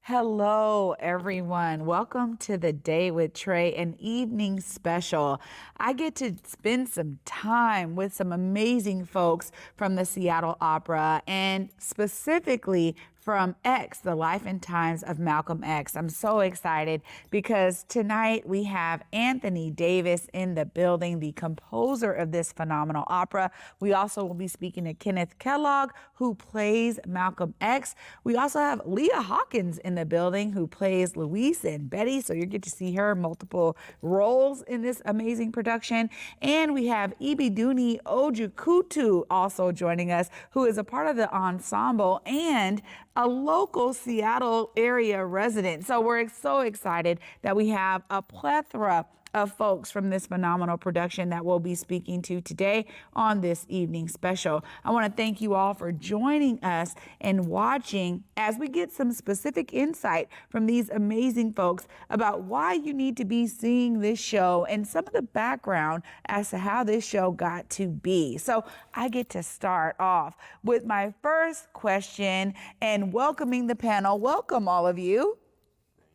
Hello, everyone. Welcome to the Day with Trae, an evening special. I get to spend some time with some amazing folks from the Seattle Opera and specifically from X, The Life and Times of Malcolm X. I'm so excited because tonight we have Anthony Davis in the building, the composer of this phenomenal opera. We also will be speaking to Kenneth Kellogg, who plays Malcolm X. We also have Leah Hawkins in the building, who plays Louise and Betty. So you get to see her multiple roles in this amazing production. And we have Ibidunni Ojikutu also joining us, who is a part of the ensemble and a local Seattle area resident. So we're so excited that we have a plethora of folks from this phenomenal production that we'll be speaking to today on this evening special. I want to thank you all for joining us and watching as we get some specific insight from these amazing folks about why you need to be seeing this show and some of the background as to how this show got to be. So I get to start off with my first question and welcoming the panel. Welcome, all of you.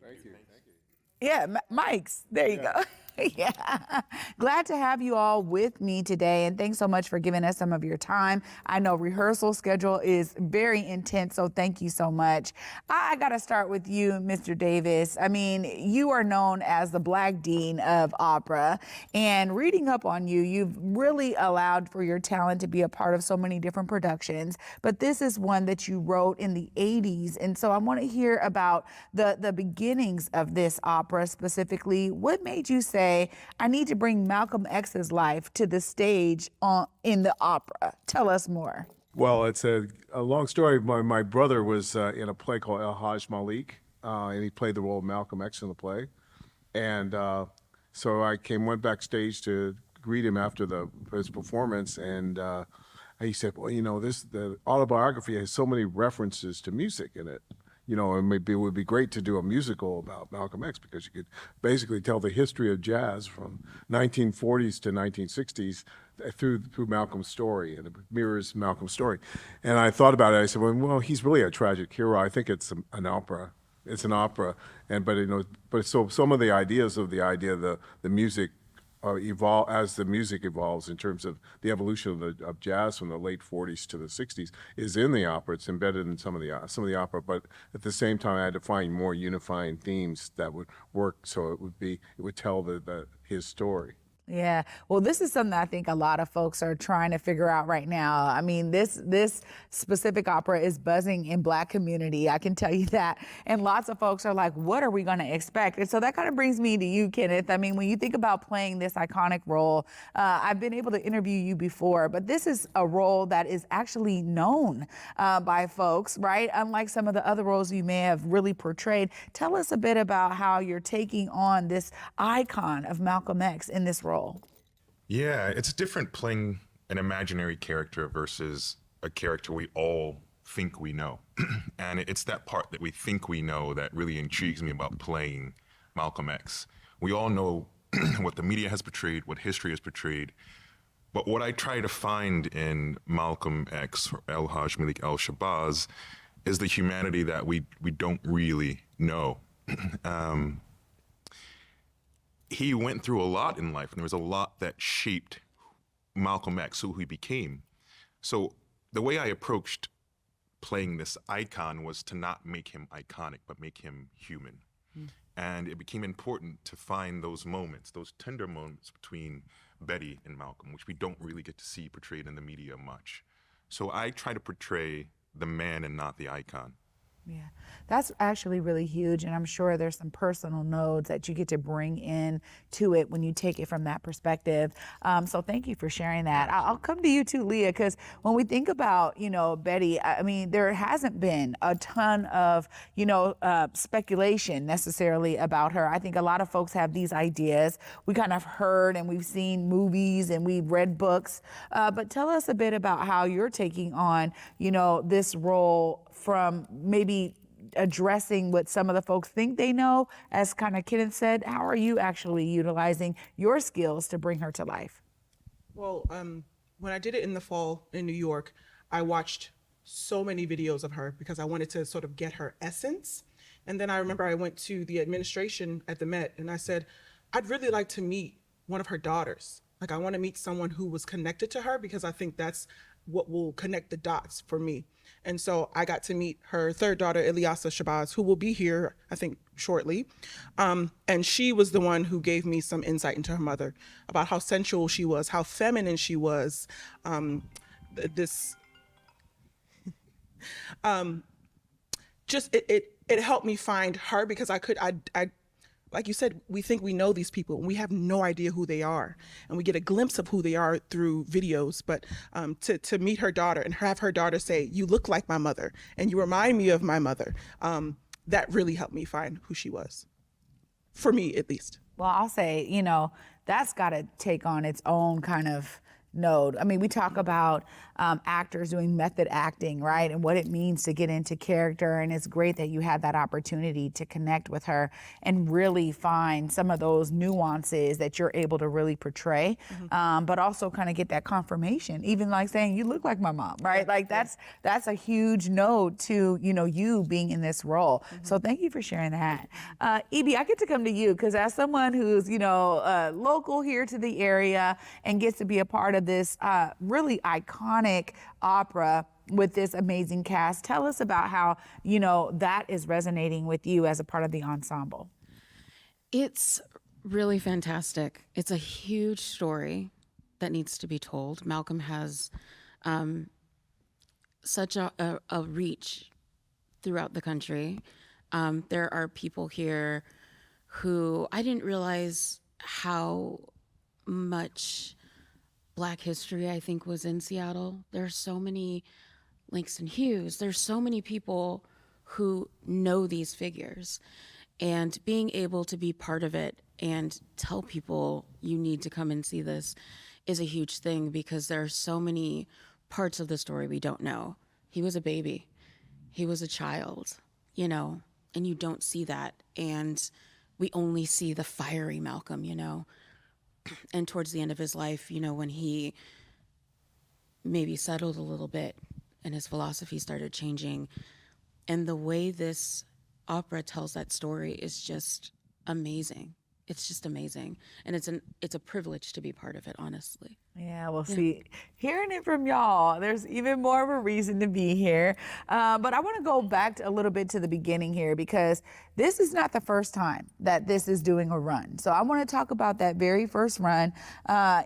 Thank you. Yeah, mics. There you go. Yeah. Glad to have you all with me today. And thanks so much for giving us some of your time. I know rehearsal schedule is very intense, so thank you so much. I got to start with you, Mr. Davis. I mean, you are known as the Black Dean of Opera. And reading up on you, you've really allowed for your talent to be a part of so many different productions. But this is one that you wrote in the 80s. And so I want to hear about the beginnings of this opera specifically. What made you say, I need to bring Malcolm X's life to the stage in the opera? Tell us more. Well, it's a long story. My brother was in a play called El Hajj Malik, and he played the role of Malcolm X in the play. And so I went backstage to greet him after his performance, and he said, well, you know, the autobiography has so many references to music in it. You know, and maybe it would be great to do a musical about Malcolm X because you could basically tell the history of jazz from 1940s to 1960s through Malcolm's story, and it mirrors Malcolm's story. And I thought about it. I said, well, he's really a tragic hero. I think it's an opera. It's an opera, but so some of the ideas of the music evolve as the music evolves in terms of the evolution of jazz from the late 40s to the 60s is in the opera. It's embedded in some of the opera, but at the same time I had to find more unifying themes that would work so it would tell his story. Yeah, well, this is something I think a lot of folks are trying to figure out right now. I mean, this specific opera is buzzing in Black community. I can tell you that. And lots of folks are like, what are we going to expect? And so that kind of brings me to you, Kenneth. I mean, when you think about playing this iconic role, I've been able to interview you before, but this is a role that is actually known by folks, right? Unlike some of the other roles you may have really portrayed. Tell us a bit about how you're taking on this icon of Malcolm X in this role. Yeah, it's different playing an imaginary character versus a character we all think we know. And it's that part that we think we know that really intrigues me about playing Malcolm X. We all know what the media has portrayed, what history has portrayed. But what I try to find in Malcolm X, or El Hajj Malik al-Shabazz, is the humanity that we don't really know. He went through a lot in life, and there was a lot that shaped Malcolm X, who he became. So the way I approached playing this icon was to not make him iconic, but make him human. And it became important to find those moments, those tender moments between Betty and Malcolm, which we don't really get to see portrayed in the media much. So I try to portray the man and not the icon. Yeah, that's actually really huge. And I'm sure there's some personal nodes that you get to bring in to it when you take it from that perspective. So thank you for sharing that. I'll come to you too, Leah, because when we think about, Betty, I mean, there hasn't been a ton of, speculation necessarily about her. I think a lot of folks have these ideas. We kind of heard and we've seen movies and we've read books. But tell us a bit about how you're taking on, this role from maybe addressing what some of the folks think they know, as kind of Kenneth said. How are you actually utilizing your skills to bring her to life? Well, when I did it in the fall in New York, I watched so many videos of her because I wanted to sort of get her essence. And then I remember I went to the administration at the Met and I said, I'd really like to meet one of her daughters. Like, I want to meet someone who was connected to her, because I think that's what will connect the dots for me. And so I got to meet her third daughter, Ilyasa Shabazz, who will be here, I think, shortly. And she was the one who gave me some insight into her mother, about how sensual she was, how feminine she was. Just it helped me find her, because I like you said, we think we know these people and we have no idea who they are, and we get a glimpse of who they are through videos. But to meet her daughter and have her daughter say, "You look like my mother and you remind me of my mother," that really helped me find who she was, for me at least. Well, I'll say, that's got to take on its own kind of node. I mean, we talk about actors doing method acting, right? And what it means to get into character. And it's great that you had that opportunity to connect with her and really find some of those nuances that you're able to really portray, but also kind of get that confirmation, even like saying, you look like my mom, right? Like that's a huge node to, you being in this role. So thank you for sharing that. Ibi, I get to come to you because as someone who's, local here to the area and gets to be a part of this really iconic opera with this amazing cast, tell us about how, that is resonating with you as a part of the ensemble. It's really fantastic. It's a huge story that needs to be told. Malcolm has such a reach throughout the country. There are people here who I didn't realize how much Black history, I think, was in Seattle. There's so many Langston Hughes. There's so many people who know these figures. And being able to be part of it and tell people you need to come and see this is a huge thing, because there are so many parts of the story we don't know. He was a baby. He was a child, and you don't see that. And we only see the fiery Malcolm, And towards the end of his life, when he maybe settled a little bit and his philosophy started changing, and the way this opera tells that story is just amazing. It's just amazing. And it's a privilege to be part of it, honestly. Yeah, well, see, hearing it from y'all, there's even more of a reason to be here. But I want to go back a little bit to the beginning here, because this is not the first time that this is doing a run. So I want to talk about that very first run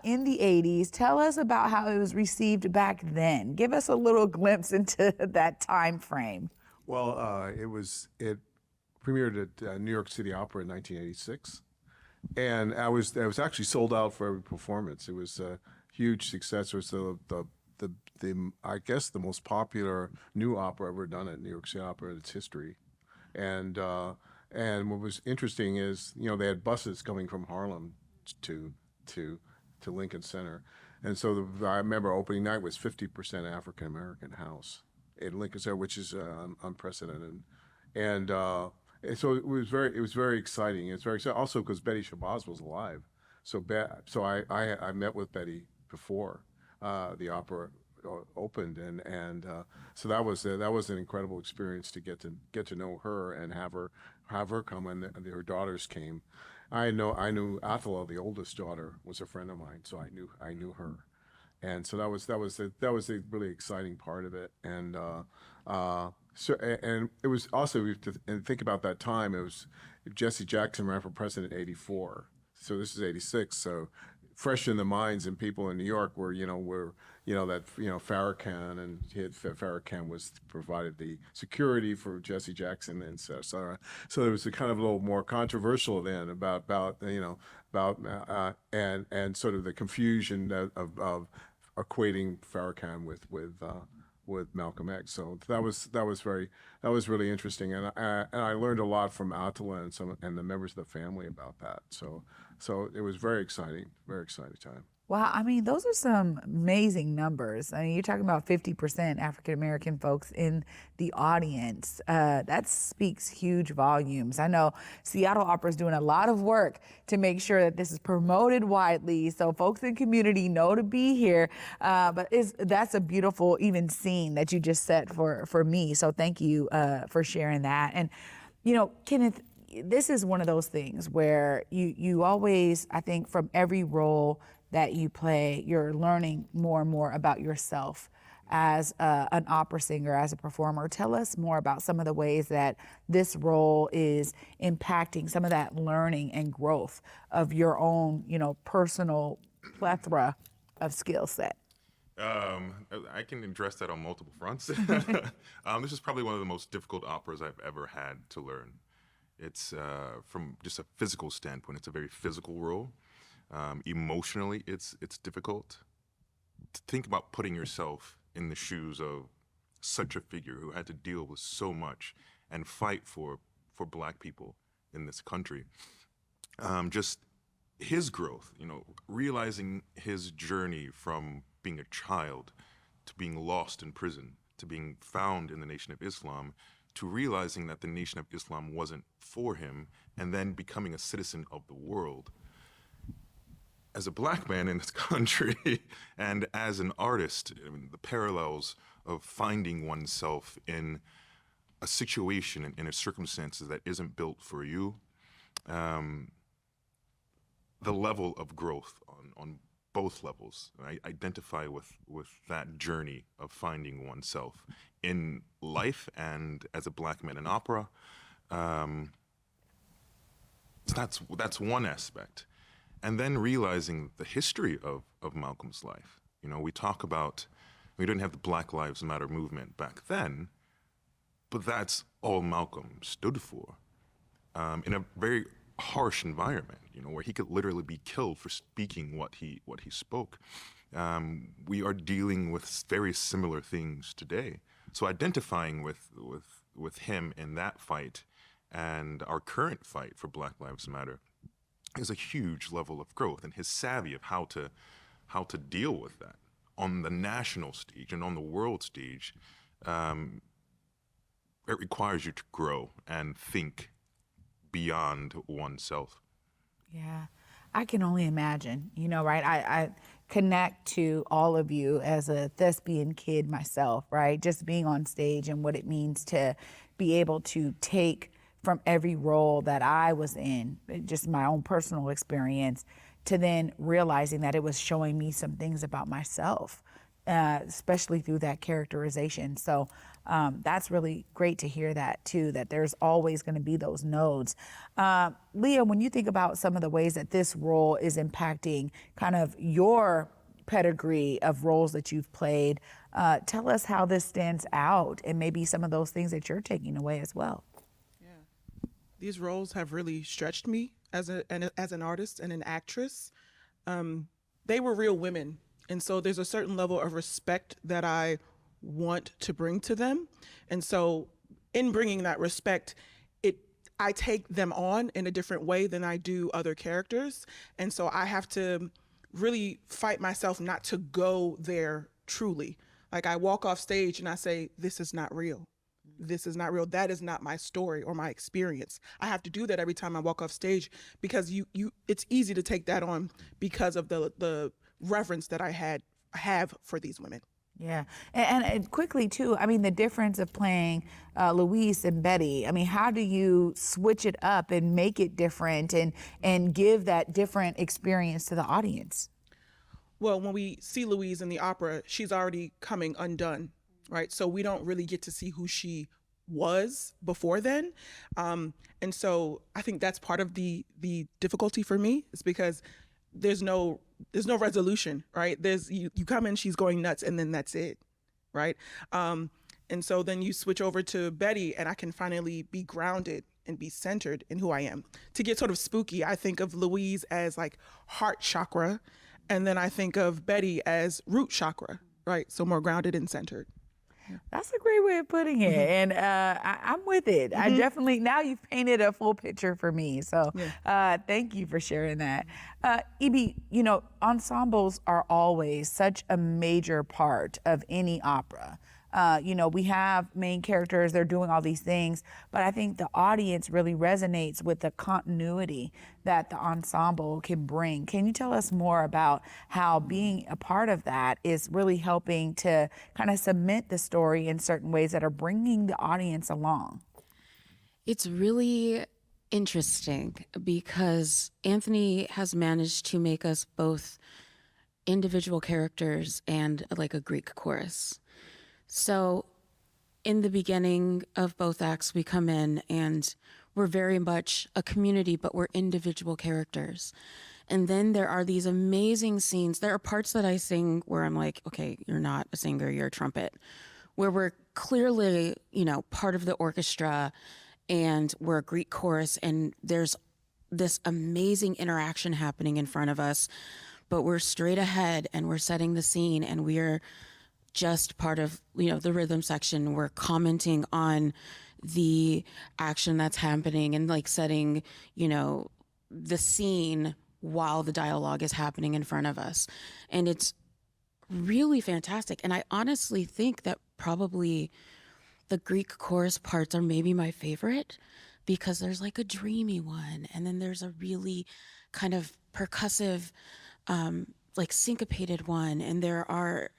in the 80s. Tell us about how it was received back then. Give us a little glimpse into that time frame. Well, it premiered at New York City Opera in 1986. And I was actually sold out for every performance. It was a huge success. It was the I guess the most popular new opera ever done at New York City Opera in its history. And what was interesting is, they had buses coming from Harlem to Lincoln Center. And so I remember opening night was 50% African American house in Lincoln Center, which is unprecedented. And so it was very exciting. It's very exciting also because Betty Shabazz was alive. So I met with Betty before the opera opened, and so that was an incredible experience to get to know her and have her come, and her daughters came. I knew Athala, the oldest daughter, was a friend of mine, so I knew her, and so that was a really exciting part of it, and. So, and it was also, and think about that time, it was Jesse Jackson ran for president in 84. So this is 86. So fresh in the minds and people in New York were Farrakhan, and Farrakhan provided the security for Jesse Jackson and so there was a kind of a little more controversial then about and sort of the confusion of equating Farrakhan with Malcolm X. So that was really interesting, and I learned a lot from Atala and the members of the family about that. So it was very exciting time. Wow, I mean, those are some amazing numbers. I mean, you're talking about 50% African-American folks in the audience. That speaks huge volumes. I know Seattle Opera is doing a lot of work to make sure that this is promoted widely so folks in the community know to be here. But that's a beautiful even scene that you just set for me. So thank you for sharing that. And Kenneth, this is one of those things where you always, I think, from every role that you play, you're learning more and more about yourself as an opera singer, as a performer. Tell us more about some of the ways that this role is impacting some of that learning and growth of your own, personal plethora of skill set. I can address that on multiple fronts. This is probably one of the most difficult operas I've ever had to learn. It's from just a physical standpoint, it's a very physical role. Emotionally, it's difficult to think about putting yourself in the shoes of such a figure who had to deal with so much and fight for Black people in this country. Just his growth, realizing his journey from being a child to being lost in prison to being found in the Nation of Islam to realizing that the Nation of Islam wasn't for him and then becoming a citizen of the world. As a Black man in this country and as an artist, the parallels of finding oneself in a situation and in a circumstances that isn't built for you, the level of growth on both levels. I identify with that journey of finding oneself in life and as a Black man in opera. That's one aspect. And then realizing the history of Malcolm's life. We talk about, we didn't have the Black Lives Matter movement back then, but that's all Malcolm stood for. In a very harsh environment, where he could literally be killed for speaking what he spoke. We are dealing with very similar things today. So identifying with him in that fight and our current fight for Black Lives Matter is a huge level of growth, and his savvy of how to deal with that on the national stage and on the world stage. It requires you to grow and think beyond oneself. Yeah, I can only imagine, right? I connect to all of you as a thespian kid myself, right? Just being on stage and what it means to be able to take from every role that I was in, just my own personal experience, to then realizing that it was showing me some things about myself, especially through that characterization. So that's really great to hear that too, that there's always going to be those nodes. Leah, when you think about some of the ways that this role is impacting kind of your pedigree of roles that you've played, tell us how this stands out and maybe some of those things that you're taking away as well. These roles have really stretched me as an artist and an actress. They were real women. And so there's a certain level of respect that I want to bring to them. And so in bringing that respect, I take them on in a different way than I do other characters. And so I have to really fight myself not to go there truly. Like I walk off stage and I say, this is not real. This is not real. That is not my story or my experience. I have to do that every time I walk off stage because it's easy to take that on because of the reverence that I have for these women. Yeah, and quickly too, the difference of playing Louise and Betty, how do you switch it up and make it different and give that different experience to the audience? Well, when we see Louise in the opera, she's already coming undone, right? So we don't really get to see who she was before then. And so I think that's part of the difficulty for me, is because there's no resolution, right? You come in, she's going nuts, and then that's it, right? And so then you switch over to Betty, and I can finally be grounded and be centered in who I am. To get sort of spooky, I think of Louise as like heart chakra, and then I think of Betty as root chakra, right? So more grounded and centered. That's a great way of putting it. Mm-hmm. And I'm with it. Mm-hmm. I definitely, now you've painted a full picture for me. So thank you for sharing that. Ibi, ensembles are always such a major part of any opera. We have main characters, they're doing all these things, but I think the audience really resonates with the continuity that the ensemble can bring. Can you tell us more about how being a part of that is really helping to kind of cement the story in certain ways that are bringing the audience along? It's really interesting because Anthony has managed to make us both individual characters and like a Greek chorus. So in the beginning of both acts, we come in and we're very much a community, but we're individual characters. And then there are these amazing scenes. There are parts that I sing where I'm like, okay, you're not a singer, you're a trumpet, where we're clearly, part of the orchestra and we're a Greek chorus and there's this amazing interaction happening in front of us, but we're straight ahead and we're setting the scene and we're just part of, the rhythm section. We're commenting on the action that's happening and like setting, the scene while the dialogue is happening in front of us. And it's really fantastic. And I honestly think that probably the Greek chorus parts are maybe my favorite because there's like a dreamy one. And then there's a really kind of percussive, like syncopated one. And there are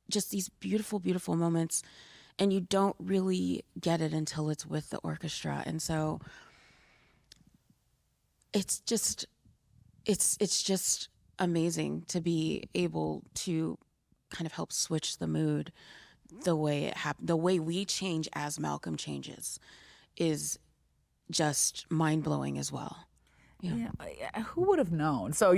just these beautiful, beautiful moments. And you don't really get it until it's with the orchestra. And so it's just amazing to be able to kind of help switch the mood. The way it happened, the way we change as Malcolm changes is just mind-blowing as well. Yeah, who would have known? So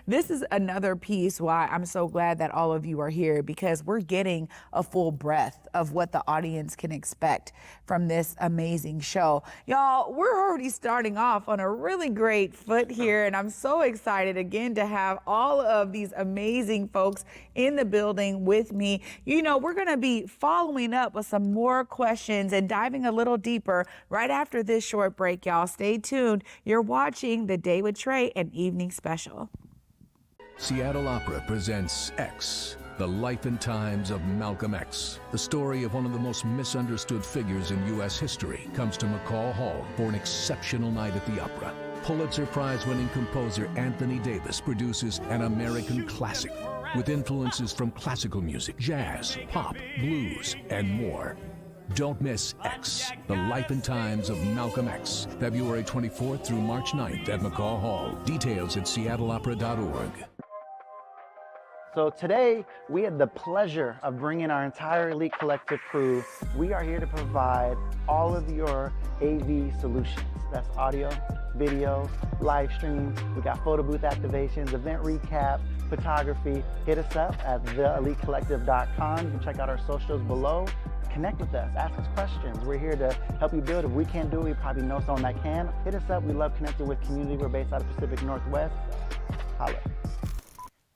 this is another piece why I'm so glad that all of you are here, because we're getting a full breadth of what the audience can expect from this amazing show. Y'all, we're already starting off on a really great foot here, and I'm so excited again to have all of these amazing folks in the building with me. We're going to be following up with some more questions and diving a little deeper right after this short break, y'all. Stay tuned. You're watching The Day with Trae, an evening special. Seattle Opera presents X, the life and times of Malcolm X. The story of one of the most misunderstood figures in U.S. history comes to McCall Hall for an exceptional night at the opera. Pulitzer Prize-winning composer Anthony Davis produces an American classic with influences from classical music, jazz, pop, blues, and more. Don't miss X, the life and times of Malcolm X, February 24th through March 9th at McCall Hall. Details at seattleopera.org. So today, we had the pleasure of bringing our entire Elite Collective crew. We are here to provide all of your AV solutions. That's audio, video, live stream. We got photo booth activations, event recap, photography. Hit us up at theelitecollective.com. You can check out our socials below. Connect with us, ask us questions. We're here to help you build. If we can't do it, we probably know someone that can. Hit us up. We love connecting with community. We're based out of Pacific Northwest. Holla.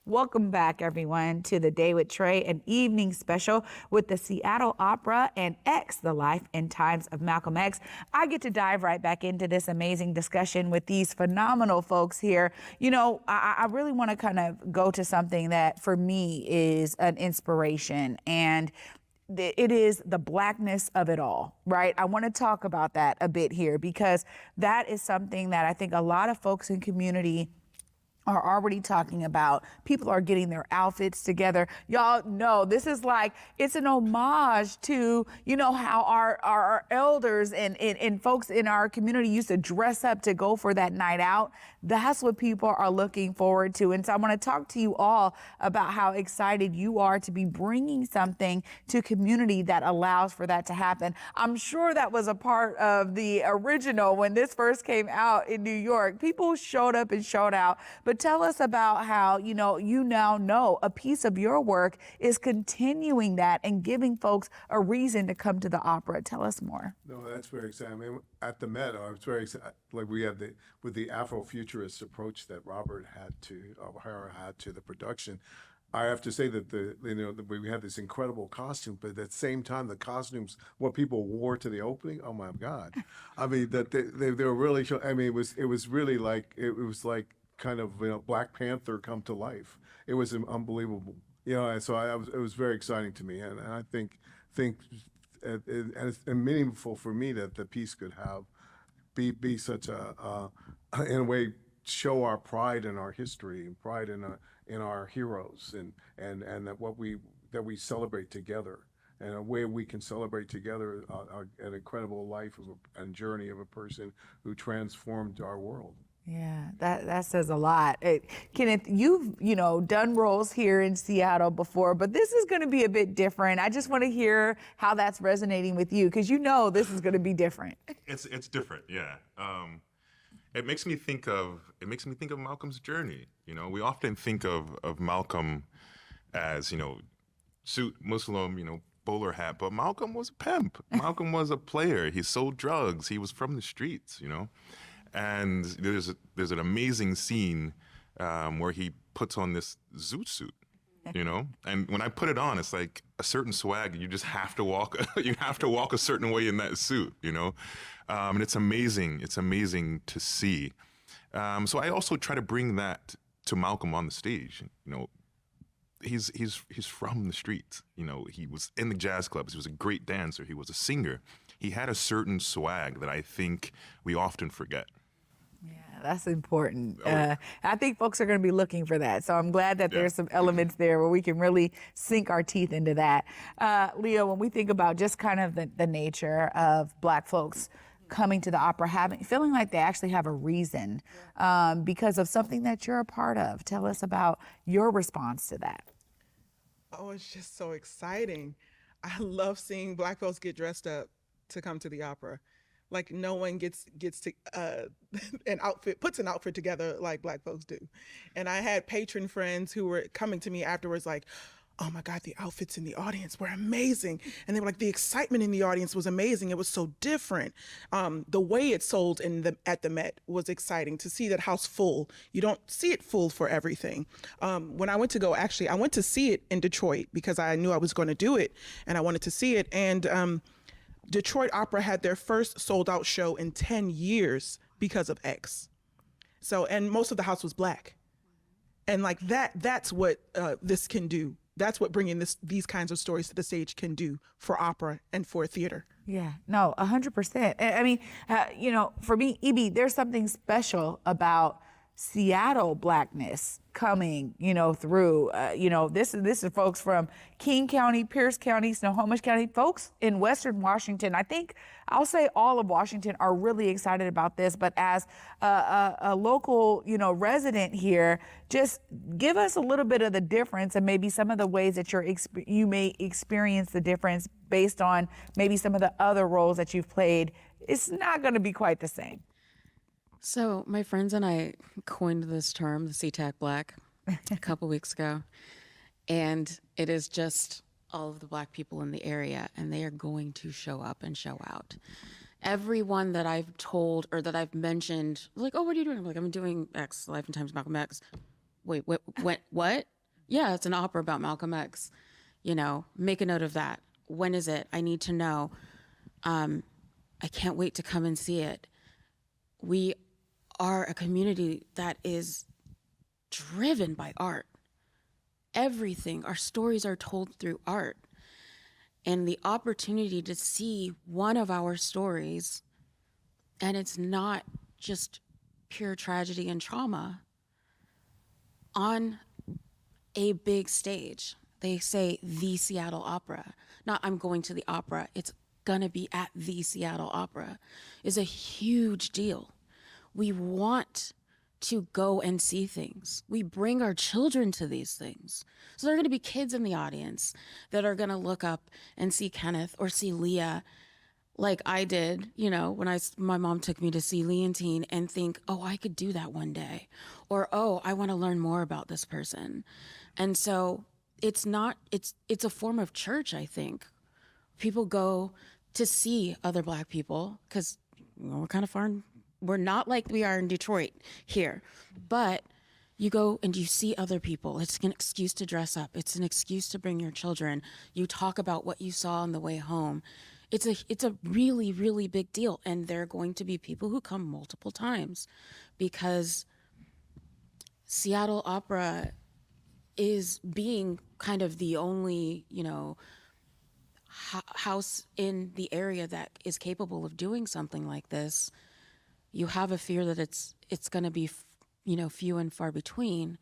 Welcome back, everyone, to The Day with Trae, an evening special with the Seattle Opera and X, the life and times of Malcolm X. I get to dive right back into this amazing discussion with these phenomenal folks here. I really want to kind of go to something that for me is an inspiration, and it is the Blackness of it all, right? I want to talk about that a bit here because that is something that I think a lot of folks in community are already talking about. People are getting their outfits together. Y'all know this is like, it's an homage to, how our elders and folks in our community used to dress up to go for that night out. That's what people are looking forward to. And so I want to talk to you all about how excited you are to be bringing something to community that allows for that to happen. I'm sure that was a part of the original when this first came out in New York. People showed up and showed out. But tell us about how, you now know a piece of your work is continuing that and giving folks a reason to come to the opera. Tell us more. No, that's very exciting. I mean, at the Met, I was very excited. Like we had with the Afrofuturist approach that Robert O'Hara had to the production. I have to say that we had this incredible costume, but at the same time, the costumes, what people wore to the opening, oh my God! I mean, that they were really. I mean, it was really like it was like kind of Black Panther come to life. It was unbelievable, and so it was very exciting to me, and I think and it's meaningful for me that the piece could be such in a way show our pride in our history and pride in our heroes and that we celebrate together. and a way we can celebrate together an incredible life and journey of a person who transformed our world. Yeah, that says a lot. Kenneth, you've done roles here in Seattle before, but this is going to be a bit different. I just want to hear how that's resonating with you, because this is going to be different. It's different, yeah. It makes me think of Malcolm's journey. We often think of Malcolm as suit, Muslim, bowler hat, but Malcolm was a pimp. Malcolm was a player. He sold drugs. He was from the streets. And there's an amazing scene where he puts on this zoot suit, and when I put it on, it's like a certain swag. You just have to walk. You have to walk a certain way in that suit, and it's amazing. It's amazing to see. So I also try to bring that to Malcolm on the stage. He's from the streets. He was in the jazz clubs. He was a great dancer. He was a singer. He had a certain swag that I think we often forget. Yeah, that's important. I think folks are going to be looking for that. So I'm glad that there's some elements there where we can really sink our teeth into that. Leah, when we think about just kind of the nature of Black folks coming to the opera, feeling like they actually have a reason because of something that you're a part of. Tell us about your response to that. Oh, it's just so exciting. I love seeing Black folks get dressed up to come to the opera. Like no one gets to puts an outfit together like Black folks do. And I had patron friends who were coming to me afterwards like, oh my God, the outfits in the audience were amazing. And they were like, the excitement in the audience was amazing. It was so different. The way it sold at the Met was exciting. To see that house full, you don't see it full for everything. When I went I went to see it in Detroit because I knew I was going to do it and I wanted to see it. And Detroit Opera had their first sold out show in 10 years because of X. So, and most of the house was Black. And like that's what this can do. That's what bringing these kinds of stories to the stage can do for opera and for theater. Yeah, no, 100%. I mean, for me, Ibi, there's something special about Seattle Blackness coming, through. This is folks from King County, Pierce County, Snohomish County, folks in Western Washington. I think I'll say all of Washington are really excited about this. But as a local, resident here, just give us a little bit of the difference and maybe some of the ways that you may experience the difference based on maybe some of the other roles that you've played. It's not going to be quite the same. So my friends and I coined this term, the SeaTac Black, a couple weeks ago. And it is just all of the Black people in the area, and they are going to show up and show out. Everyone that I've told or that I've mentioned, like, oh, what are you doing? I'm like, I'm doing X, Life and Times of Malcolm X. Wait, what? Yeah, it's an opera about Malcolm X. Make a note of that. When is it? I need to know. I can't wait to come and see it. We are a community that is driven by art. Everything, our stories are told through art. And the opportunity to see one of our stories, and it's not just pure tragedy and trauma, on a big stage. They say the Seattle Opera, not I'm going to the opera, it's gonna be at the Seattle Opera, is a huge deal. We want to go and see things. We bring our children to these things. So there are gonna be kids in the audience that are gonna look up and see Kenneth or see Leah like I did, when my mom took me to see Leontine and think, oh, I could do that one day. Or, oh, I wanna learn more about this person. And so it's a form of church, I think. People go to see other Black people because we're kind of far. We're not like we are in Detroit here, but you go and you see other people. It's an excuse to dress up. It's an excuse to bring your children. You talk about what you saw on the way home. It's a really, really big deal. And there are going to be people who come multiple times because Seattle Opera is being kind of the only, house in the area that is capable of doing something like this. You have a fear that it's going to be, few and far between.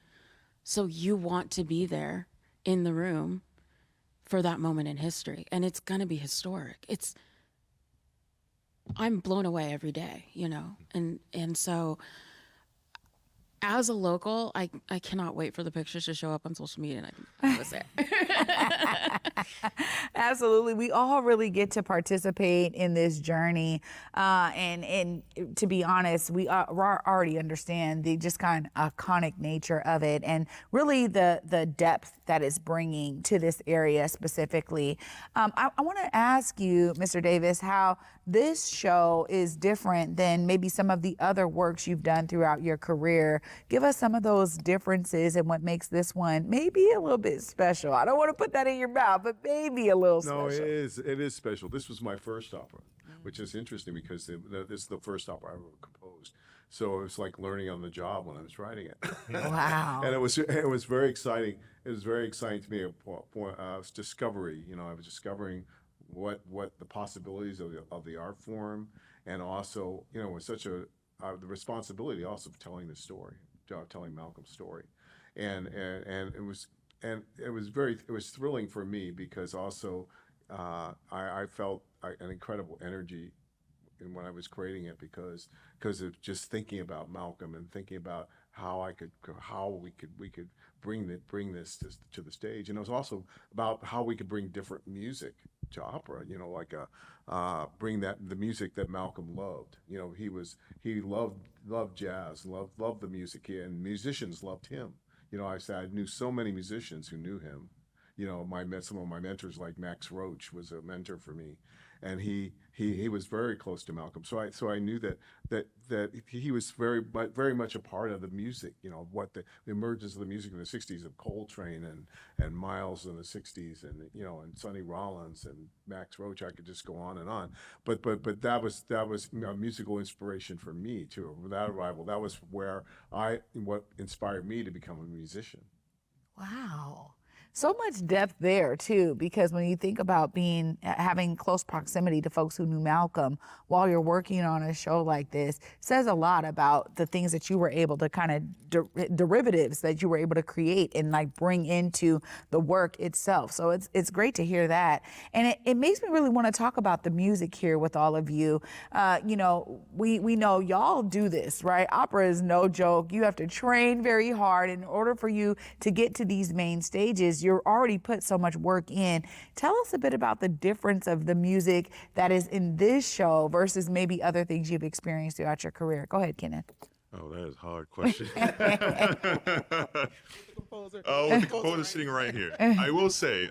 So you want to be there in the room for that moment in history, and it's going to be historic. I'm blown away every day, and so as a local, I cannot wait for the pictures to show up on social media, and I was there. Absolutely. We all really get to participate in this journey. And to be honest, we already understand the just kind of iconic nature of it, and really the depth that it's bringing to this area specifically. I want to ask you, Mr. Davis, how this show is different than maybe some of the other works you've done throughout your career. Give us some of those differences and what makes this one maybe a little bit special. I don't want to put that in your mouth, but maybe a little special. No, it is special. This was my first opera, which is interesting because this is the first opera I ever composed. So it was like learning on the job when I was writing it. Wow. And it was very exciting. It was very exciting to me. It was discovery. I was discovering what the possibilities of the art form, and also with such the responsibility also of telling the story, telling Malcolm's story, and it was thrilling for me because also I felt an incredible energy when I was creating it because of just thinking about Malcolm and thinking about how we could bring this to the stage, and it was also about how we could bring different music to opera, bring the music that Malcolm loved. He loved jazz, loved the music, and musicians loved him. I knew so many musicians who knew him. Some of my mentors, like Max Roach was a mentor for me, and he was very close to Malcolm. So I knew that he was very much a part of the music. What the emergence of the music in the '60s of Coltrane and Miles in the '60s, and Sonny Rollins and Max Roach. I could just go on and on. But that was musical inspiration for me too. That arrival, that was what inspired me to become a musician. Wow. So much depth there too, because when you think about having close proximity to folks who knew Malcolm while you're working on a show like this, it says a lot about the things that you were able to kind of derivatives that you were able to create and like bring into the work itself. So it's great to hear that. And it makes me really want to talk about the music here with all of you. We know y'all do this, right? Opera is no joke. You have to train very hard in order for you to get to these main stages. You're already put so much work in. Tell us a bit about the difference of the music that is in this show versus maybe other things you've experienced throughout your career. Go ahead, Kenneth. Oh, that is a hard question. The composer sitting right here. I will say,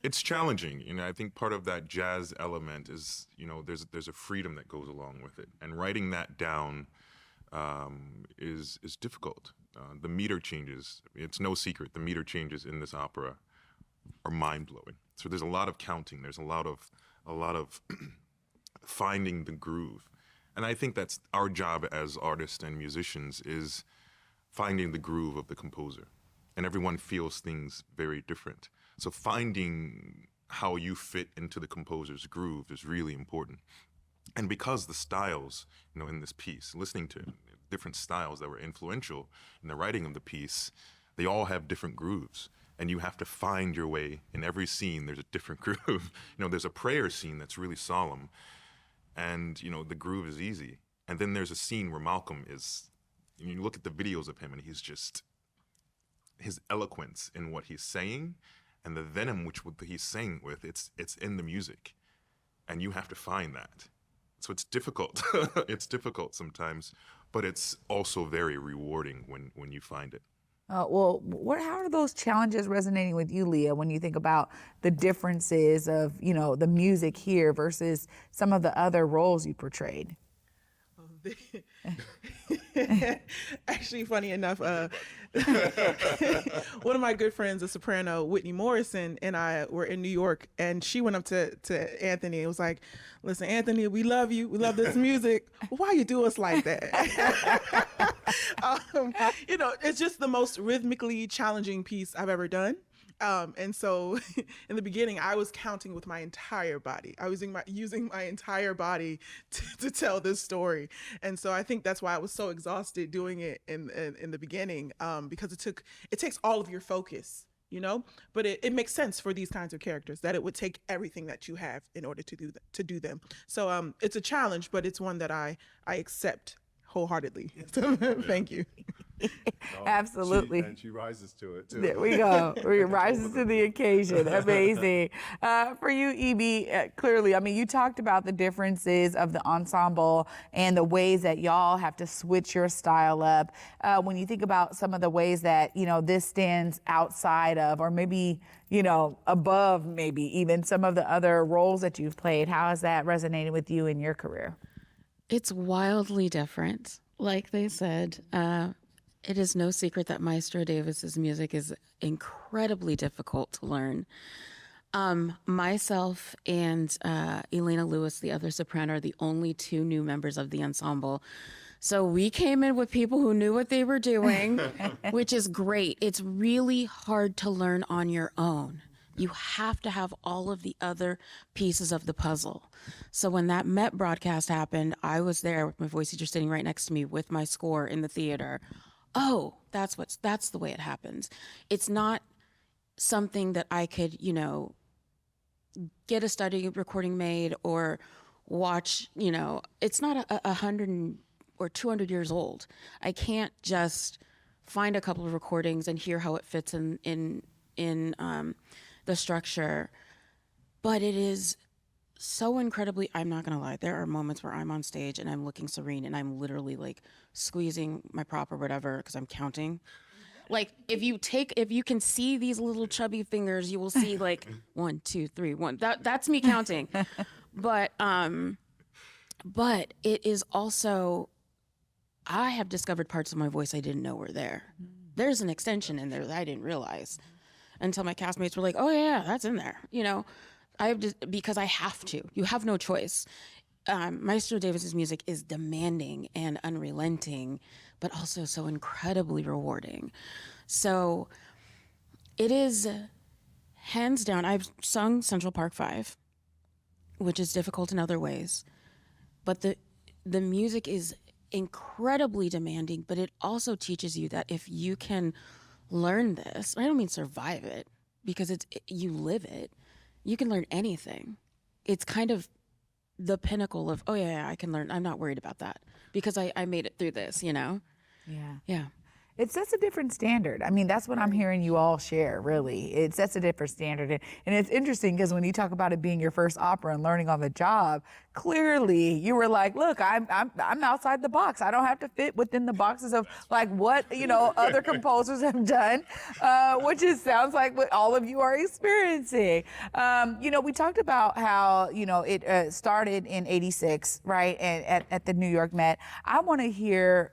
it's challenging. I think part of that jazz element is, there's a freedom that goes along with it, and writing that down is difficult. The meter changes. It's no secret. The meter changes in this opera are mind-blowing. So there's a lot of counting. There's a lot of finding the groove. And I think that's our job as artists and musicians, is finding the groove of the composer. And everyone feels things very different. So finding how you fit into the composer's groove is really important. And because the styles, in this piece, listening to different styles that were influential in the writing of the piece, they all have different grooves. And you have to find your way. In every scene, there's a different groove. There's a prayer scene that's really solemn, and the groove is easy. And then there's a scene where Malcolm is, you look at the videos of him, and he's just, his eloquence in what he's saying and the venom which he's saying with, it's in the music, and you have to find that. So it's difficult. It's difficult sometimes, but it's also very rewarding when you find it. How are those challenges resonating with you, Leah, when you think about the differences of, the music here versus some of the other roles you portrayed? Actually, funny enough, one of my good friends, a soprano, Whitney Morrison, and I were in New York, and she went up to Anthony and was like, "Listen, Anthony, we love you. We love this music. Why you do us like that?" It's just the most rhythmically challenging piece I've ever done. And so in the beginning, I was counting with my entire body. I was using my entire body to tell this story. And so I think that's why I was so exhausted doing it in the beginning, because it takes all of your focus but it makes sense for these kinds of characters that it would take everything that you have in order to do them. So it's a challenge, but it's one that I accept wholeheartedly. So thank you. Absolutely. And she rises to it too. There we go. We rises to the occasion. Amazing. For you, Ibi, clearly, I mean, you talked about the differences of the ensemble and the ways that y'all have to switch your style up. When you think about some of the ways that, this stands outside of, or maybe, above maybe even some of the other roles that you've played, how has that resonated with you in your career? It's wildly different. Like they said, it is no secret that Maestro Davis's music is incredibly difficult to learn. Myself and Elena Lewis, the other soprano, are the only two new members of the ensemble. So we came in with people who knew what they were doing, which is great. It's really hard to learn on your own. You have to have all of the other pieces of the puzzle. So when that Met broadcast happened, I was there with my voice teacher sitting right next to me with my score in the theater. Oh, that's the way it happens. It's not something that I could, get a study recording made or watch, it's not 100 or 200 years old. I can't just find a couple of recordings and hear how it fits in the structure. But it is so incredibly, I'm not gonna lie, there are moments where I'm on stage and I'm looking serene and I'm literally like squeezing my prop or whatever because I'm counting. Like if you can see these little chubby fingers, you will see like 1, 2, 3, 1. That's me counting. But it is also, I have discovered parts of my voice I didn't know were there. There's an extension in there that I didn't realize until my castmates were like, oh yeah, that's in there. Because I have to. You have no choice. Maestro Davis's music is demanding and unrelenting, but also so incredibly rewarding. So it is hands down. I've sung Central Park 5, which is difficult in other ways, but the music is incredibly demanding, but it also teaches you that if you can learn this, I don't mean survive it, because you live it, you can learn anything. It's kind of the pinnacle of, oh yeah, I can learn. I'm not worried about that because I made it through this, Yeah. Yeah. It sets a different standard. I mean, that's what I'm hearing you all share, really. It sets a different standard. And it's interesting because when you talk about it being your first opera and learning on the job, clearly you were like, look, I'm outside the box. I don't have to fit within the boxes of like what, other composers have done, which sounds like what all of you are experiencing. We talked about how, it started in '86, right? And at the New York Met. I want to hear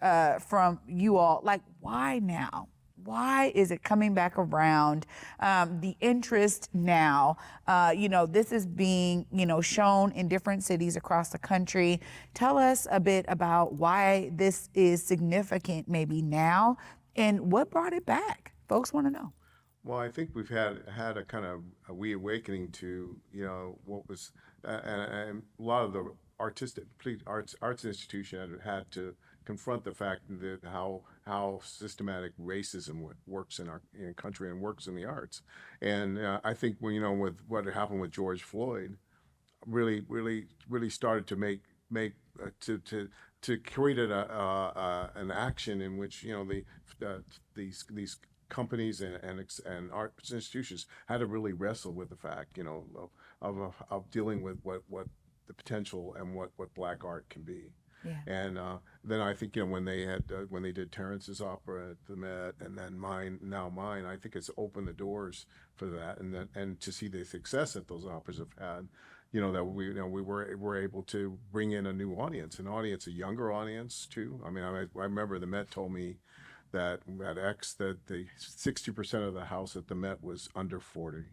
from you all, like, why now? Why is it coming back around? The interest now, this is being, shown in different cities across the country. Tell us a bit about why this is significant maybe now and what brought it back. Folks want to know. Well, I think we've had a kind of a reawakening to, what was, and a lot of the arts institution had to confront the fact that how systematic racism works in our country and works in the arts. And I think with what happened with George Floyd, really started to make to create an action in which these companies and arts institutions had to really wrestle with the fact of dealing with what the potential and what Black art can be. Yeah. And then I think when they did Terrence's opera at the Met and then mine, I think it's opened the doors for that, and to see the success that those operas have had, that we were able to bring in a new audience, a younger audience too. I mean, I remember the Met told me that at X that the 60% of the house at the Met was under 40.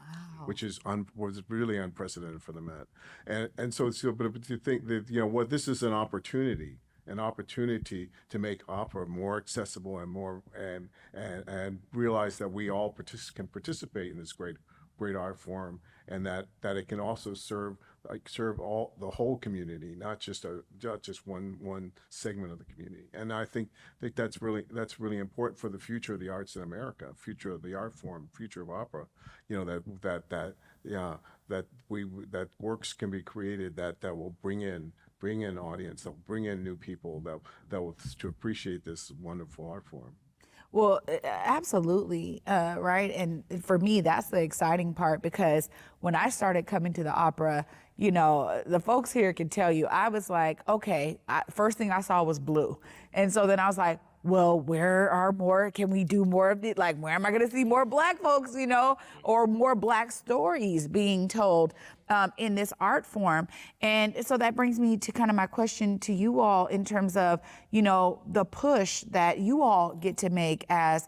Wow. Which was really unprecedented for the Met, and so but to think that what this is an opportunity to make opera more accessible and more and realize that we all can participate in this great art form, and that it can also serve like serve the whole community, not just one segment of the community. And I think that's really important for the future of the arts in America, future of the art form, future of opera. You know, that works can be created that will bring in audience, that will bring in new people that will to appreciate this wonderful art form. Well, absolutely, right? And for me, that's the exciting part, because when I started coming to the opera, you know, the folks here can tell you, I was like, okay, first thing I saw was blue. And so then I was like, well, can we do more of it? Like, where am I going to see more Black folks, you know, or more Black stories being told in this art form? And so that brings me to kind of my question to you all in terms of, you know, the push that you all get to make as,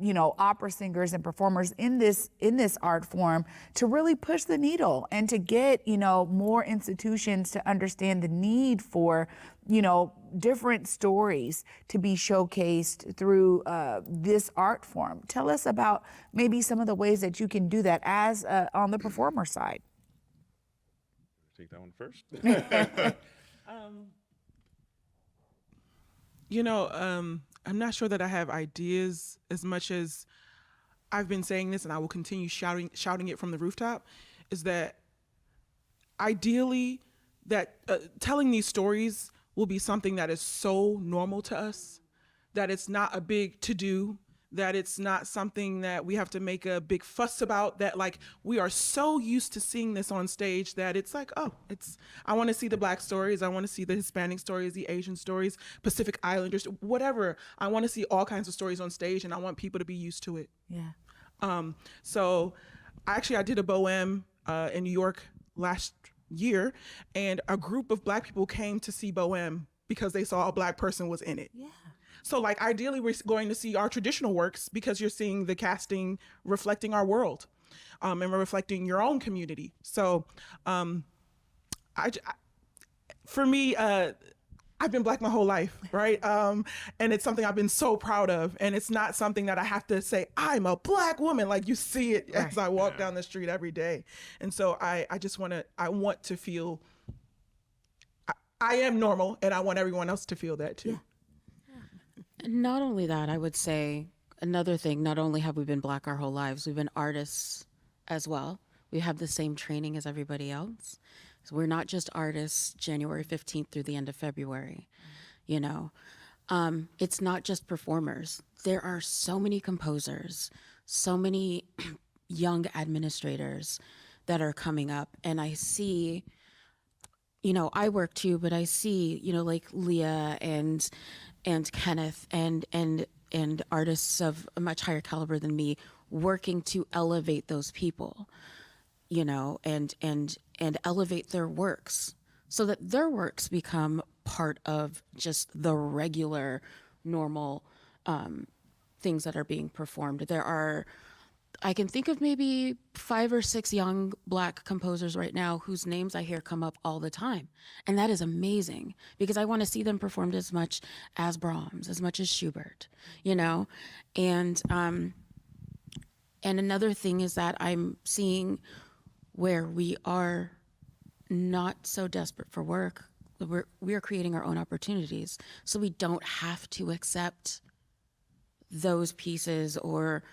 you know, opera singers and performers in this art form to really push the needle and to get, you know, more institutions to understand the need for, you know, different stories to be showcased through this art form. Tell us about maybe some of the ways that you can do that as on the performer side. Take that one first. You know, I'm not sure that I have ideas as much as I've been saying this, and I will continue shouting it from the rooftop, is that ideally that telling these stories will be something that is so normal to us that it's not a big to-do, that it's not something that we have to make a big fuss about, that like we are so used to seeing this on stage that it's like, oh, I want to see the Black stories, I want to see the Hispanic stories, the Asian stories, Pacific Islanders, whatever. I want to see all kinds of stories on stage, and I want people to be used to it. Yeah. So I did a Bohème in New York last year, and a group of Black people came to see Bohème because they saw a Black person was in it. Yeah. So like ideally we're going to see our traditional works because you're seeing the casting reflecting our world, and we're reflecting your own community. So for me, I've been Black my whole life, right? And it's something I've been so proud of. And it's not something that I have to say, I'm a Black woman. Like you see it as I walk down the street every day. And so I want to feel I am normal, and I want everyone else to feel that too. Yeah. And not only that, I would say another thing, not only have we been Black our whole lives, we've been artists as well. We have the same training as everybody else. So we're not just artists January 15th through the end of February, you know. It's not just performers. There are so many composers, so many young administrators that are coming up. And I see, you know, I work too, but I see, you know, like Leah and Kenneth and artists of a much higher caliber than me working to elevate those people, you know, and elevate their works so that their works become part of just the regular, normal things that are being performed. I can think of maybe 5 or 6 young Black composers right now whose names I hear come up all the time. And that is amazing because I want to see them performed as much as Brahms, as much as Schubert, you know? And another thing is that I'm seeing where we are not so desperate for work. We are creating our own opportunities. So we don't have to accept those pieces or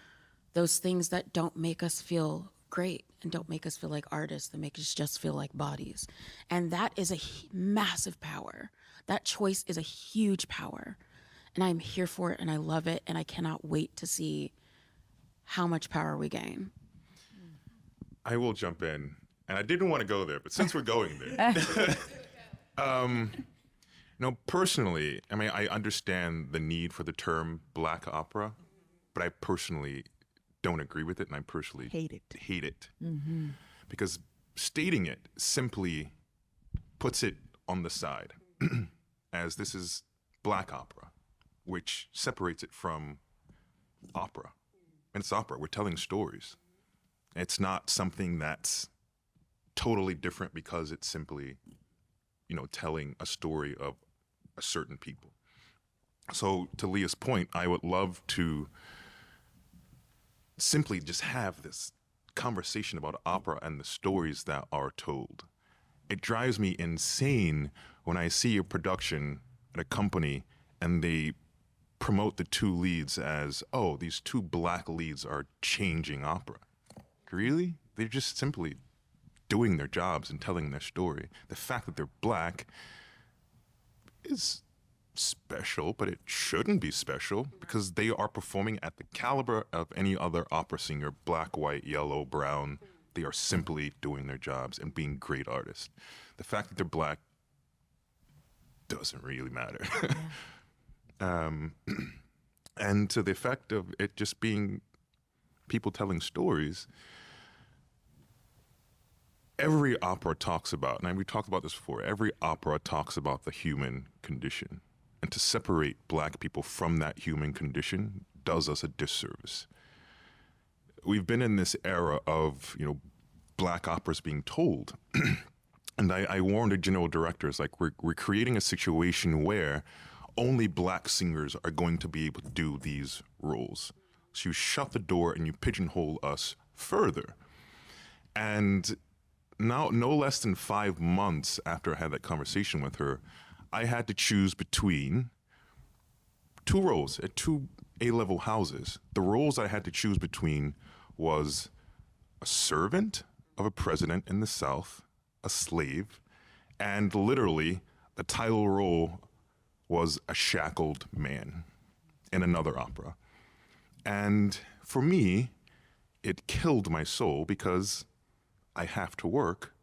those things that don't make us feel great and don't make us feel like artists, that make us just feel like bodies. And that is a massive power. That choice is a huge power. And I'm here for it and I love it. And I cannot wait to see how much power we gain. I will jump in. And I didn't want to go there, but since we're going there, no, personally, I mean, I understand the need for the term Black opera, but I personally don't agree with it, and I personally hate it. Mm-hmm. Because stating it simply puts it on the side, as this is Black opera, which separates it from opera. And it's opera. We're telling stories. It's not something that's totally different because it's simply, you know, telling a story of a certain people. So to Leah's point, I would love to simply just have this conversation about opera and the stories that are told. it drives me insane when I see a production at a company and they promote the two leads as, oh, these two black leads are changing opera. Really? They're just simply doing their jobs and telling their story. The fact that they're black is special, but it shouldn't be special because they are performing at the caliber of any other opera singer, black, white, yellow, brown. They are simply doing their jobs and being great artists. The fact that they're black doesn't really matter. And to the effect of it just being people telling stories, every opera talks about, and we talked about this before, every opera talks about the human condition. And to separate black people from that human condition does us a disservice. We've been in this era of, black operas being told. And I warned the general directors, like, we're creating a situation where only black singers are going to be able to do these roles. So you shut the door and you pigeonhole us further. And now, no less than 5 months after I had that conversation with her, I had to choose between two roles at two A-level houses. The roles I had to choose between was a servant of a president in the South, a slave, and literally the title role was a shackled man in another opera. And for me, it killed my soul because I have to work,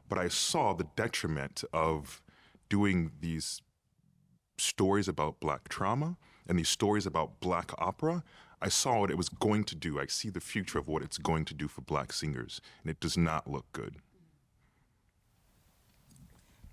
but I saw the detriment of doing these stories about black trauma and these stories about black opera. I saw what it was going to do. I see the future of what it's going to do for black singers, and it does not look good.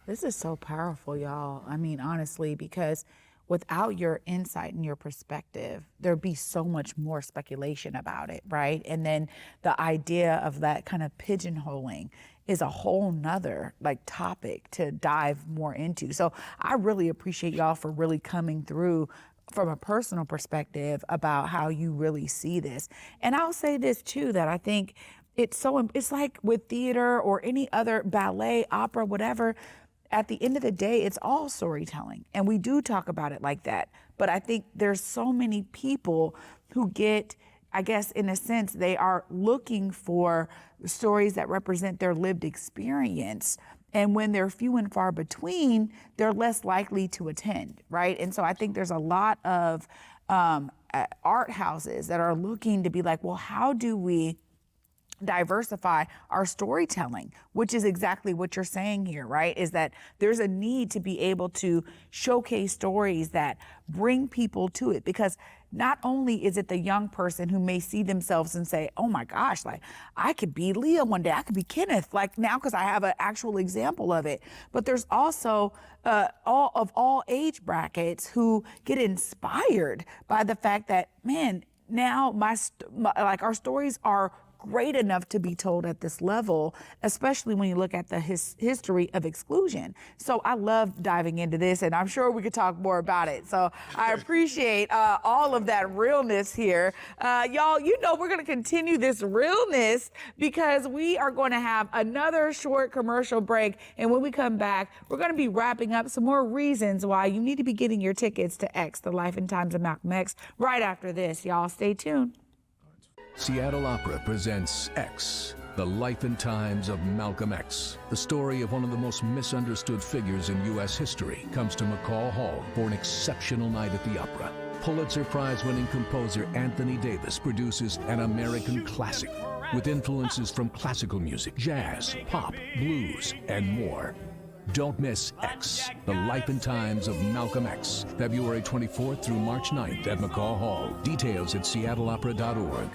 This is so powerful, y'all. I mean, honestly, because without your insight and your perspective, there'd be so much more speculation about it, right? And then the idea of that kind of pigeonholing is a whole nother topic to dive more into. So I really appreciate y'all for really coming through from a personal perspective about how you really see this. And I'll say this too, that I think it's like with theater or any other ballet, opera, whatever, at the end of the day, it's all storytelling. And we do talk about it like that. But I think there's so many people who get, I guess, in a sense, they are looking for stories that represent their lived experience. And when they're few and far between, they're less likely to attend, right? And so I think there's a lot of art houses that are looking to be like, well, how do we diversify our storytelling, which is exactly what you're saying here, right? Is that there's a need to be able to showcase stories that bring people to it, because not only is it the young person who may see themselves and say, oh my gosh, I could be Leah one day, I could be Kenneth, now because I have an actual example of it. But there's also all age brackets who get inspired by the fact that, man, now our stories are great enough to be told at this level, especially when you look at the history of exclusion. So I love diving into this, and I'm sure we could talk more about it. So I appreciate all of that realness here. Y'all, we're going to continue this realness because we are going to have another short commercial break. And when we come back, we're going to be wrapping up some more reasons why you need to be getting your tickets to X, The Life and Times of Malcolm X, right after this. Y'all stay tuned. Seattle Opera presents X, The Life and Times of Malcolm X. The story of one of the most misunderstood figures in U.S. history comes to McCall Hall for an exceptional night at the opera. Pulitzer Prize-winning composer Anthony Davis produces an American classic with influences from classical music, jazz, pop, blues, and more. Don't miss X, The Life and Times of Malcolm X, February 24th through March 9th at McCall Hall. Details at seattleopera.org.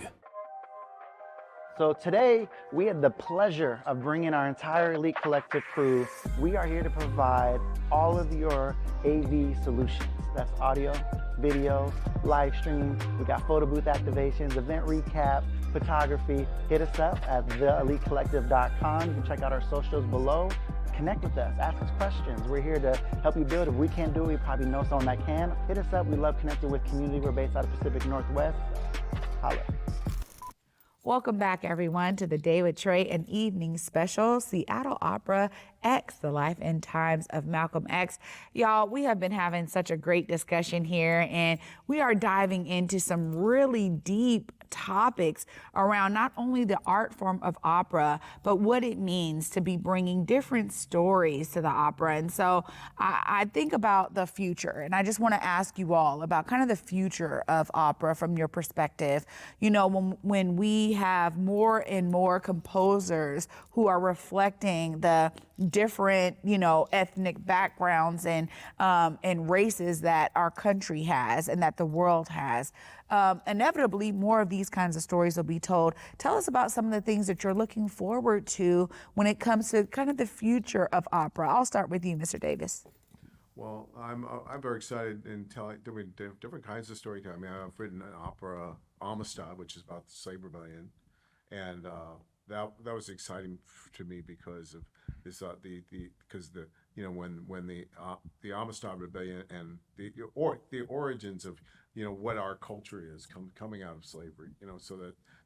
So today, we had the pleasure of bringing our entire Elite Collective crew. We are here to provide all of your AV solutions. That's audio, video, live stream. We got photo booth activations, event recap, photography. Hit us up at theelitecollective.com. You can check out our socials below. Connect with us, ask us questions. We're here to help you build. If we can't do it, we probably know someone that can. Hit us up. We love connecting with community. We're based out of Pacific Northwest. Holla. Welcome back, everyone, to the Day with Trae, an evening special. Seattle Opera X, The Life and Times of Malcolm X. Y'all, we have been having such a great discussion here, and we are diving into some really deep topics around not only the art form of opera, but what it means to be bringing different stories to the opera. And so I think about the future, and I just want to ask you all about kind of the future of opera from your perspective. You know, when we have more and more composers who are reflecting the different, you know, ethnic backgrounds and races that our country has and that the world has, inevitably more of these kinds of stories will be told. Tell us about some of the things that you're looking forward to when it comes to kind of the future of opera. I'll start with you, Mr. Davis. Well, I'm very excited in doing different kinds of storytelling. I mean, I've written an opera, Amistad, which is about the slave rebellion, and that was exciting to me because of this because the you know when the Amistad rebellion and the origins of, you know, what our culture is coming out of slavery, you know, so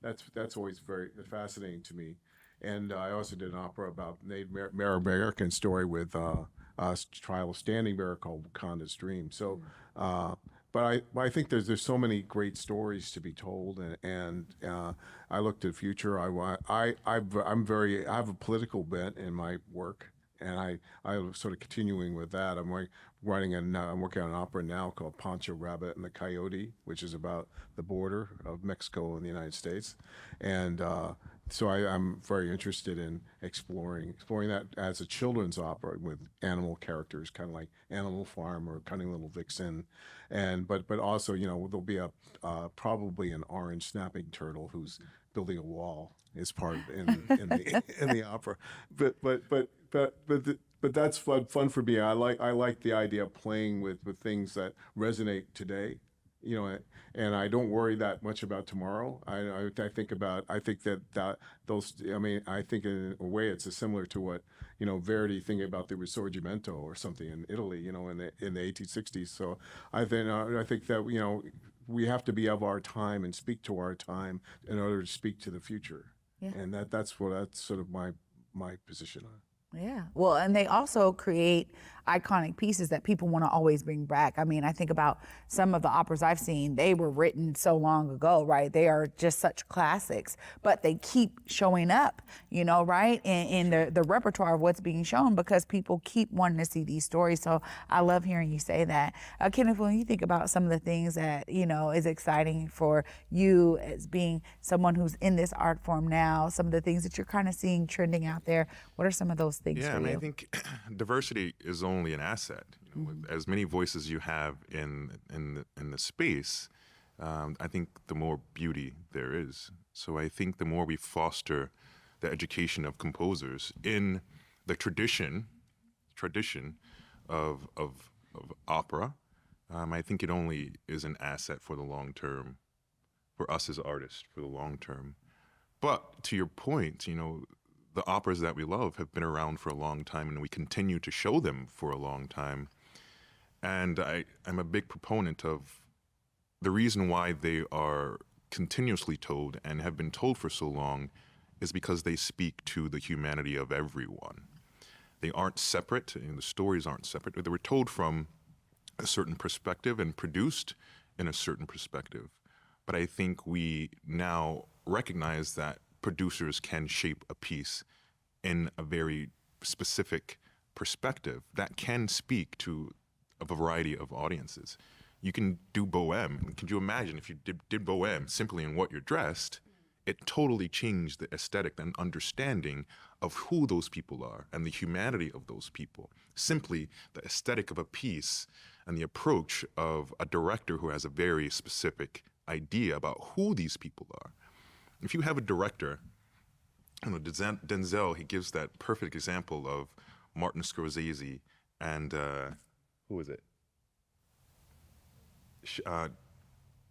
that's always very fascinating to me. And I also did an opera about Native American story with Trial of Standing Bearer called Wakanda's Dream. So, but I think there's so many great stories to be told, and I look to the future. I have a political bent in my work, and I'm sort of continuing with that. I'm working on an opera now called Pancho Rabbit and the Coyote, which is about the border of Mexico and the United States, and so I'm very interested in exploring that as a children's opera with animal characters, kind of like Animal Farm or Cunning Little Vixen, and but also, you know, there'll be probably an orange snapping turtle who's building a wall as part of in the opera, but that's fun for me. I like the idea of playing with things that resonate today, you know, and I don't worry that much about tomorrow. I think that those. I mean, I think in a way it's similar to what, you know, Verdi thinking about the Risorgimento or something in Italy, you know, in the 1860s. So I think that, you know, we have to be of our time and speak to our time in order to speak to the future. Yeah. And that's sort of my position on it. Yeah. Well, and they also create iconic pieces that people want to always bring back. I mean, I think about some of the operas I've seen, they were written so long ago, right? They are just such classics, but they keep showing up, you know, right? In the repertoire of what's being shown, because people keep wanting to see these stories. So I love hearing you say that. Kenneth, when you think about some of the things that, you know, is exciting for you as being someone who's in this art form now, some of the things that you're kind of seeing trending out there, what are some of those things for you? I think diversity is only an asset. You know, with as many voices you have in the space, I think the more beauty there is. So I think the more we foster the education of composers in the tradition of opera, I think it only is an asset for the long term, for us as artists, for the long term. But to your point, you know, the operas that we love have been around for a long time, and we continue to show them for a long time. And I'm a big proponent of the reason why they are continuously told and have been told for so long is because they speak to the humanity of everyone. They aren't separate, and the stories aren't separate. They were told from a certain perspective and produced in a certain perspective. But I think we now recognize that producers can shape a piece in a very specific perspective that can speak to a variety of audiences. You can do Bohème. Could you imagine if you did Bohème simply in what you're dressed? It totally changed the aesthetic and understanding of who those people are and the humanity of those people. Simply the aesthetic of a piece and the approach of a director who has a very specific idea about who these people are. If you have a director, you know, Denzel, he gives that perfect example of Martin Scorsese and who is it?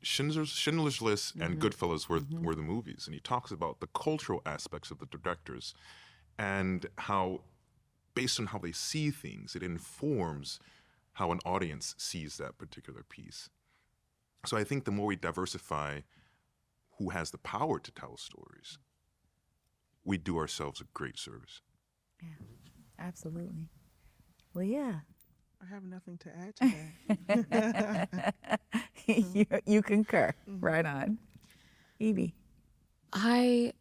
Schindler's List and Goodfellas were the movies, and he talks about the cultural aspects of the directors and how, based on how they see things, it informs how an audience sees that particular piece. So I think the more we diversify who has the power to tell stories, we do ourselves a great service. Yeah. Absolutely. Leah, I have nothing to add to that. you concur. Right on. Evie. I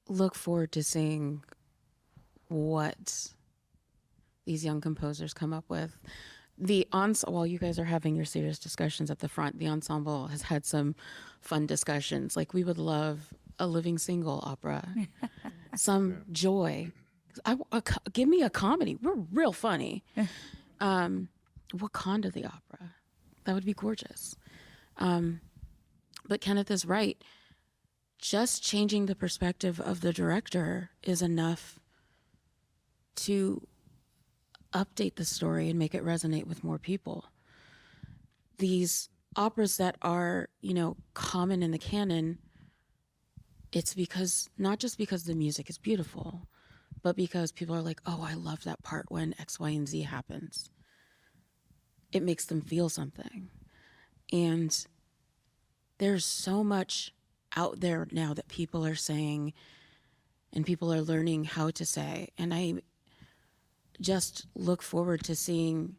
look forward to seeing what these young composers come up with. While you guys are having your serious discussions at the front, the ensemble has had some fun discussions. Like, we would love a living single opera, some joy. Give me a comedy. We're real funny. Wakanda the opera. That would be gorgeous. But Kenneth is right. Just changing the perspective of the director is enough to update the story and make it resonate with more people. These operas that are, common in the canon, it's because, not just because the music is beautiful, but because people are like, oh, I love that part when X, Y, and Z happens. It makes them feel something. And there's so much out there now that people are saying and people are learning how to say. And I just look forward to seeing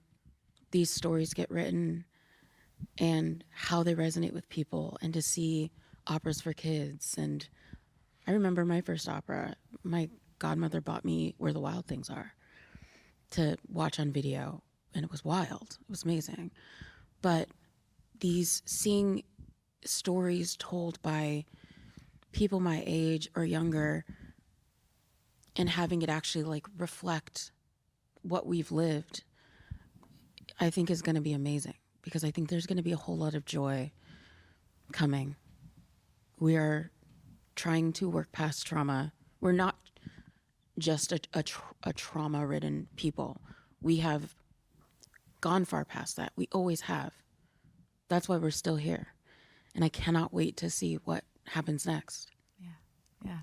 these stories get written and how they resonate with people, and to see operas for kids. And I remember my first opera, my godmother bought me Where the Wild Things Are to watch on video, and it was wild. It was amazing. But seeing stories told by people my age or younger, and having it actually reflect what we've lived, I think is going to be amazing, because I think there's going to be a whole lot of joy coming. We are trying to work past trauma. We're not just a trauma-ridden people. We have gone far past that. We always have. That's why we're still here. And I cannot wait to see what happens next. Yeah.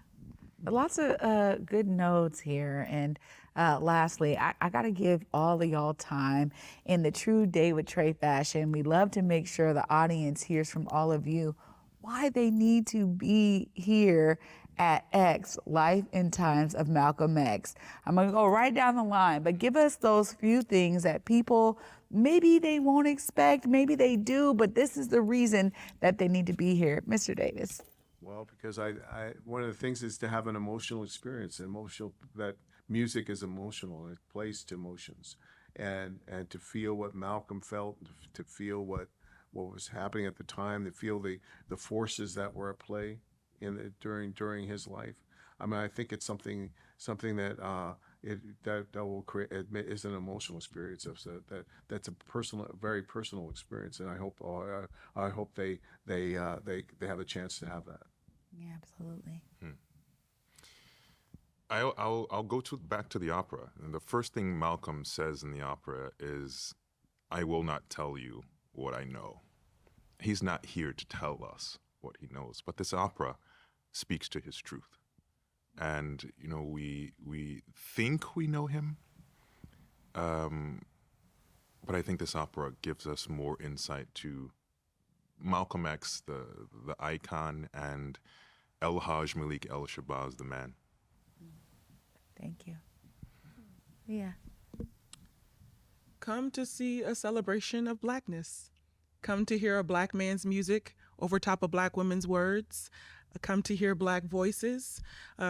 Lots of good notes here. And lastly, I got to give all of y'all time in the true Day with Trae fashion. We love to make sure the audience hears from all of you why they need to be here at X, Life and Times of Malcolm X. I'm going to go right down the line, but give us those few things that people, maybe they won't expect, maybe they do, but this is the reason that they need to be here. Mr. Davis. Well, because one of the things is to have an emotional experience, that music is emotional, and it plays to emotions, and to feel what Malcolm felt, to feel what was happening at the time, to feel the forces that were at play during his life. I mean, I think it's something that that will create, is an emotional experience. That's a very personal experience, and I hope they have a chance to have that. Yeah, absolutely. I'll go back to the opera. And the first thing Malcolm says in the opera is, "I will not tell you what I know." He's not here to tell us what he knows, but this opera speaks to his truth. And we think we know him, but I think this opera gives us more insight to Malcolm X, the icon, and El Hajj Malik El Shabazz, the man. Thank you. Yeah. Come to see a celebration of Blackness. Come to hear a Black man's music over top of Black women's words. Come to hear Black voices.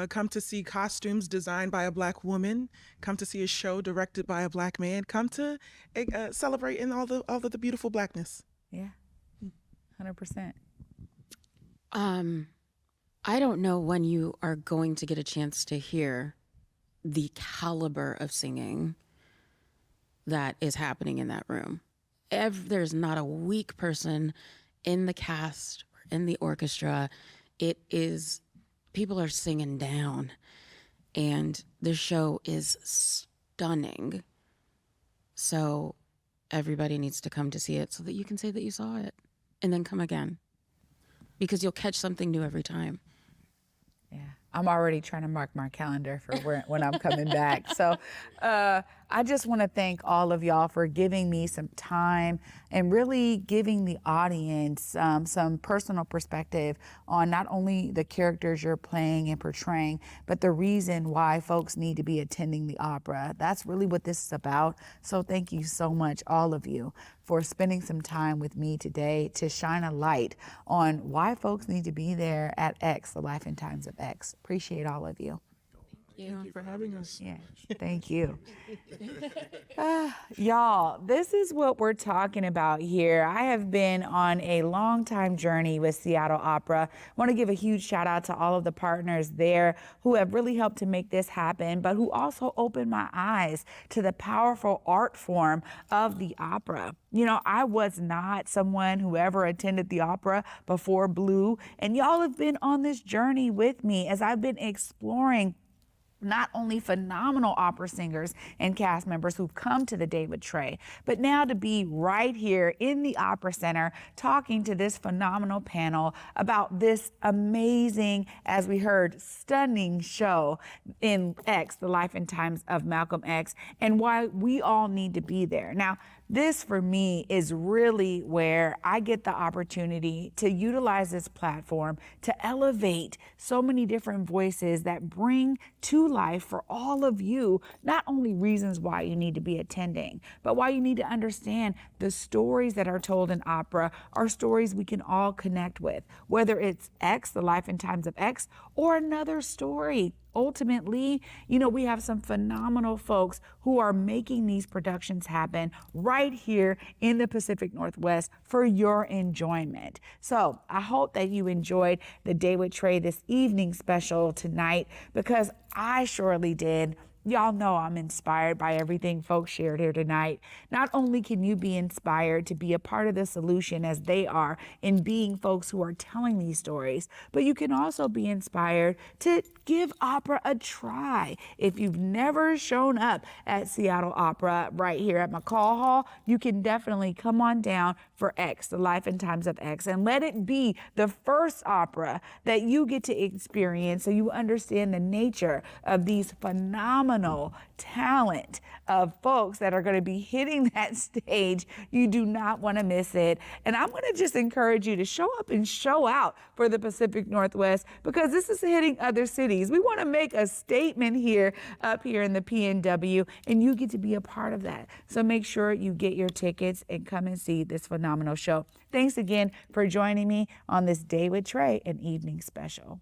Come to see costumes designed by a Black woman. Come to see a show directed by a Black man. Come to celebrate in all of the beautiful Blackness. Yeah. 100%. I don't know when you are going to get a chance to hear the caliber of singing that is happening in that room. There's not a weak person in the cast or in the orchestra. People are singing down, and the show is stunning. So everybody needs to come to see it so that you can say that you saw it, and then come again, because you'll catch something new every time. Yeah. I'm already trying to mark my calendar for when I'm coming back. So I just want to thank all of y'all for giving me some time and really giving the audience some personal perspective on not only the characters you're playing and portraying, but the reason why folks need to be attending the opera. That's really what this is about. So thank you so much, all of you, for spending some time with me today to shine a light on why folks need to be there at X, The Life and Times of X. Appreciate all of you. Thank you for having us. Yeah, thank you. Y'all, this is what we're talking about here. I have been on a long time journey with Seattle Opera. I want to give a huge shout out to all of the partners there who have really helped to make this happen, but who also opened my eyes to the powerful art form of the opera. You know, I was not someone who ever attended the opera before Blue, and y'all have been on this journey with me as I've been exploring not only phenomenal opera singers and cast members who've come to the Day with Trae, but now to be right here in the Opera Center talking to this phenomenal panel about this amazing, as we heard, stunning show in X, The Life and Times of Malcolm X, and why we all need to be there. Now, this for me is really where I get the opportunity to utilize this platform to elevate so many different voices that bring to life for all of you, not only reasons why you need to be attending, but why you need to understand the stories that are told in opera are stories we can all connect with, whether it's X, The Life and Times of X, or another story. Ultimately, you know, we have some phenomenal folks who are making these productions happen right here in the Pacific Northwest for your enjoyment. So I hope that you enjoyed the Day with Trae this evening special tonight, because I surely did. Y'all know I'm inspired by everything folks shared here tonight. Not only can you be inspired to be a part of the solution as they are in being folks who are telling these stories, but you can also be inspired to give opera a try. If you've never shown up at Seattle Opera right here at McCall Hall, you can definitely come on down for X, The Life and Times of X, and let it be the first opera that you get to experience so you understand the nature of these phenomenal talent of folks that are going to be hitting that stage. You do not want to miss it. And I'm going to just encourage you to show up and show out for the Pacific Northwest, because this is hitting other cities. We want to make a statement here up here in the PNW, and you get to be a part of that. So make sure you get your tickets and come and see this phenomenal show. Thanks again for joining me on this Day with Trae, an evening special.